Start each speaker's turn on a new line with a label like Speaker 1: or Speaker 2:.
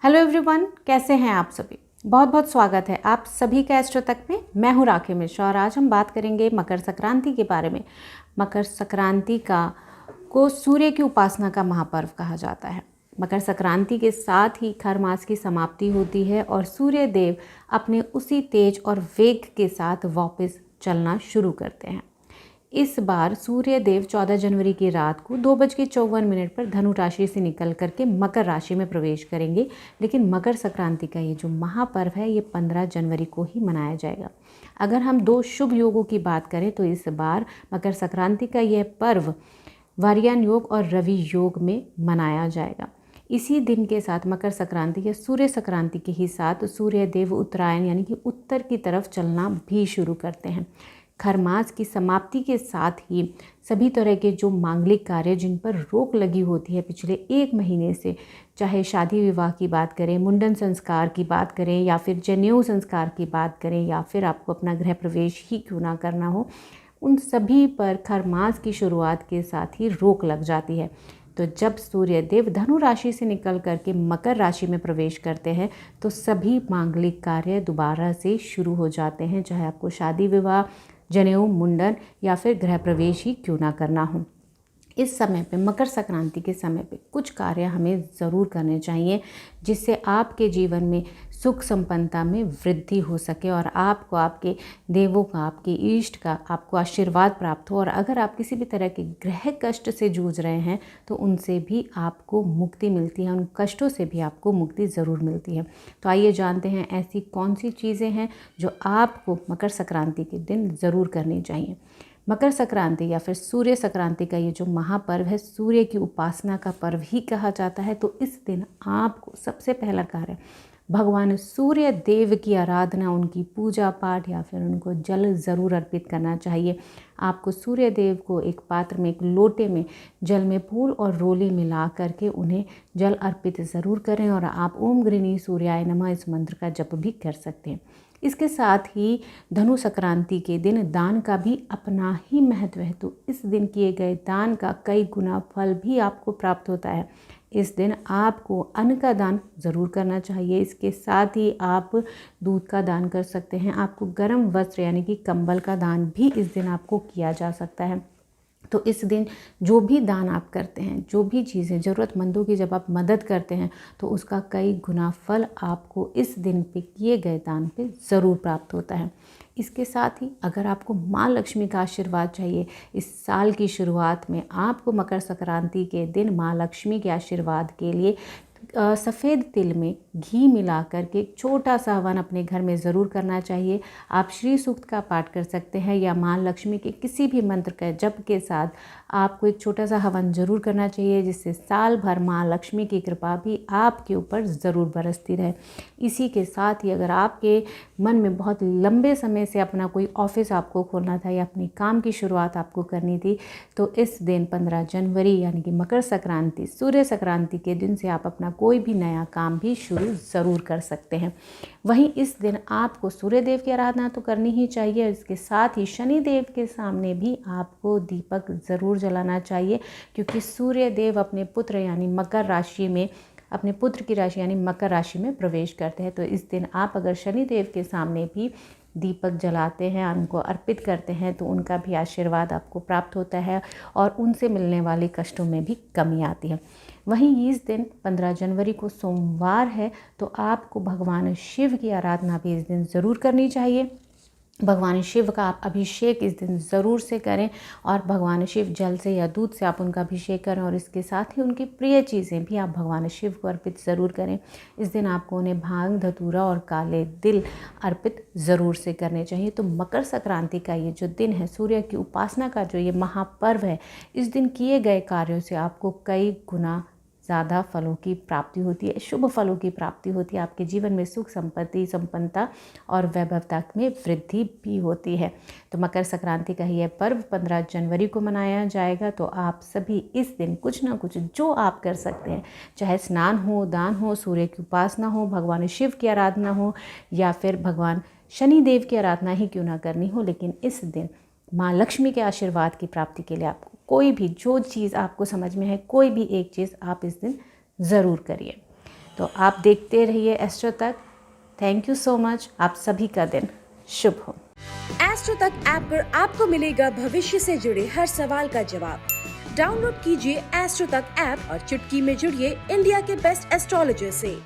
Speaker 1: Hello everyone, कैसे हैं आप सभी। बहुत बहुत स्वागत है आप सभी का एस्ट्रो तक में। मैं हूं राखी मिश्रा और आज हम बात करेंगे मकर संक्रांति के बारे में। मकर संक्रांति को सूर्य की उपासना का महापर्व कहा जाता है। मकर संक्रांति के साथ ही खर मास की समाप्ति होती है और सूर्य देव अपने उसी तेज और वेग के साथ वापस चलना शुरू करते हैं। इस बार सूर्य देव 14 जनवरी की रात को 2:54 पर धनु राशि से निकल करके मकर राशि में प्रवेश करेंगे। लेकिन मकर संक्रांति का ये जो महापर्व है ये 15 जनवरी को ही मनाया जाएगा। अगर हम दो शुभ योगों की बात करें तो इस बार मकर संक्रांति का यह पर्व वारियान योग और रवि योग में मनाया जाएगा। इसी दिन के साथ मकर संक्रांति या सूर्य संक्रांति के ही साथ सूर्य देव उत्तरायण यानी कि उत्तर की तरफ चलना भी शुरू करते हैं। खरमास की समाप्ति के साथ ही सभी तरह के जो मांगलिक कार्य जिन पर रोक लगी होती है पिछले 1 महीने से, चाहे शादी विवाह की बात करें, मुंडन संस्कार की बात करें या फिर जनेऊ संस्कार की बात करें या फिर आपको अपना गृह प्रवेश ही क्यों ना करना हो, उन सभी पर खरमास की शुरुआत के साथ ही रोक लग जाती है। तो जब सूर्य देव धनु राशि से निकल करके मकर राशि में प्रवेश करते हैं तो सभी मांगलिक कार्य दोबारा से शुरू हो जाते हैं, चाहे आपको शादी विवाह, जनेऊ, मुंडन या फिर गृह प्रवेश ही क्यों ना करना हो। इस समय पे मकर संक्रांति के समय पे कुछ कार्य हमें ज़रूर करने चाहिए जिससे आपके जीवन में सुख संपन्नता में वृद्धि हो सके और आपको आपके देवों का, आपके इष्ट का आपको आशीर्वाद प्राप्त हो। और अगर आप किसी भी तरह के गृह कष्ट से जूझ रहे हैं तो उनसे भी आपको मुक्ति मिलती है, उन कष्टों से भी आपको मुक्ति ज़रूर मिलती है। तो आइए जानते हैं ऐसी कौन सी चीज़ें हैं जो आपको मकर संक्रांति के दिन ज़रूर करनी चाहिए। मकर संक्रांति या फिर सूर्य संक्रांति का ये जो महापर्व है, सूर्य की उपासना का पर्व ही कहा जाता है। तो इस दिन आपको सबसे पहला कार्य भगवान सूर्य देव की आराधना, उनकी पूजा पाठ या फिर उनको जल ज़रूर अर्पित करना चाहिए। आपको सूर्य देव को एक पात्र में, एक लोटे में जल में फूल और रोली मिला करके उन्हें जल अर्पित ज़रूर करें और आप ओम गृणी सूर्याय नमः इस मंत्र का जप भी कर सकते हैं। इसके साथ ही धनु संक्रांति के दिन दान का भी अपना ही महत्व है। तो इस दिन किए गए दान का कई गुना फल भी आपको प्राप्त होता है। इस दिन आपको अन्न का दान ज़रूर करना चाहिए। इसके साथ ही आप दूध का दान कर सकते हैं। आपको गर्म वस्त्र यानी कि कंबल का दान भी इस दिन आपको किया जा सकता है। तो इस दिन जो भी दान आप करते हैं, जो भी चीज़ें ज़रूरतमंदों की जब आप मदद करते हैं तो उसका कई गुना फल आपको इस दिन पे किए गए दान पे ज़रूर प्राप्त होता है। इसके साथ ही अगर आपको माँ लक्ष्मी का आशीर्वाद चाहिए इस साल की शुरुआत में, आपको मकर संक्रांति के दिन माँ लक्ष्मी के आशीर्वाद के लिए सफ़ेद तिल में घी मिला करके एक छोटा सा हवन अपने घर में ज़रूर करना चाहिए। आप श्री सूक्त का पाठ कर सकते हैं या माँ लक्ष्मी के किसी भी मंत्र का जप के साथ आपको एक छोटा सा हवन ज़रूर करना चाहिए, जिससे साल भर माँ लक्ष्मी की कृपा भी आपके ऊपर ज़रूर बरसती रहे। इसी के साथ ही अगर आपके मन में बहुत लंबे समय से अपना कोई ऑफिस आपको खोलना था या अपने काम की शुरुआत आपको करनी थी तो इस दिन 15 जनवरी यानी कि मकर संक्रांति, सूर्य संक्रांति के दिन से आप अपना कोई भी नया काम भी शुरू ज़रूर कर सकते हैं। वहीं इस दिन आपको सूर्य देव की आराधना तो करनी ही चाहिए। इसके साथ ही शनि देव के सामने भी आपको दीपक ज़रूर जलाना चाहिए, क्योंकि सूर्य देव अपने पुत्र यानी मकर राशि में, अपने पुत्र की राशि यानी मकर राशि में प्रवेश करते हैं। तो इस दिन आप अगर शनि देव के सामने भी दीपक जलाते हैं, उनको अर्पित करते हैं तो उनका भी आशीर्वाद आपको प्राप्त होता है और उनसे मिलने वाले कष्टों में भी कमी आती है। वहीं इस दिन 15 जनवरी को सोमवार है तो आपको भगवान शिव की आराधना भी इस दिन ज़रूर करनी चाहिए। भगवान शिव का आप अभिषेक इस दिन ज़रूर से करें और भगवान शिव जल से या दूध से आप उनका अभिषेक करें और इसके साथ ही उनकी प्रिय चीज़ें भी आप भगवान शिव को अर्पित ज़रूर करें। इस दिन आपको उन्हें भांग, धतूरा और काले तिल अर्पित ज़रूर से करने चाहिए। तो मकर संक्रांति का ये जो दिन है, सूर्य की उपासना का जो ये महापर्व है, इस दिन किए गए कार्यों से आपको कई गुना ज़्यादा फलों की प्राप्ति होती है, शुभ फलों की प्राप्ति होती है। आपके जीवन में सुख, संपत्ति, संपन्नता और वैभवता में वृद्धि भी होती है। तो मकर संक्रांति का यह पर्व 15 जनवरी को मनाया जाएगा। तो आप सभी इस दिन कुछ ना कुछ जो आप कर सकते हैं, चाहे स्नान हो, दान हो, सूर्य की उपासना हो, भगवान शिव की आराधना हो या फिर भगवान शनि देव की आराधना ही क्यों ना करनी हो, लेकिन इस दिन माँ लक्ष्मी के आशीर्वाद की प्राप्ति के लिए आपको कोई भी जो चीज़ आपको समझ में है, कोई भी एक चीज़ आप इस दिन ज़रूर करिए। तो आप देखते रहिए एस्ट्रो तक। Thank you so much. आप सभी का दिन शुभ हो।
Speaker 2: एस्ट्रो तक ऐप पर आपको मिलेगा भविष्य से जुड़े हर सवाल का जवाब। डाउनलोड कीजिए एस्ट्रो तक ऐप और चुटकी में जुड़िए इंडिया के बेस्ट एस्ट्रोलॉजर से।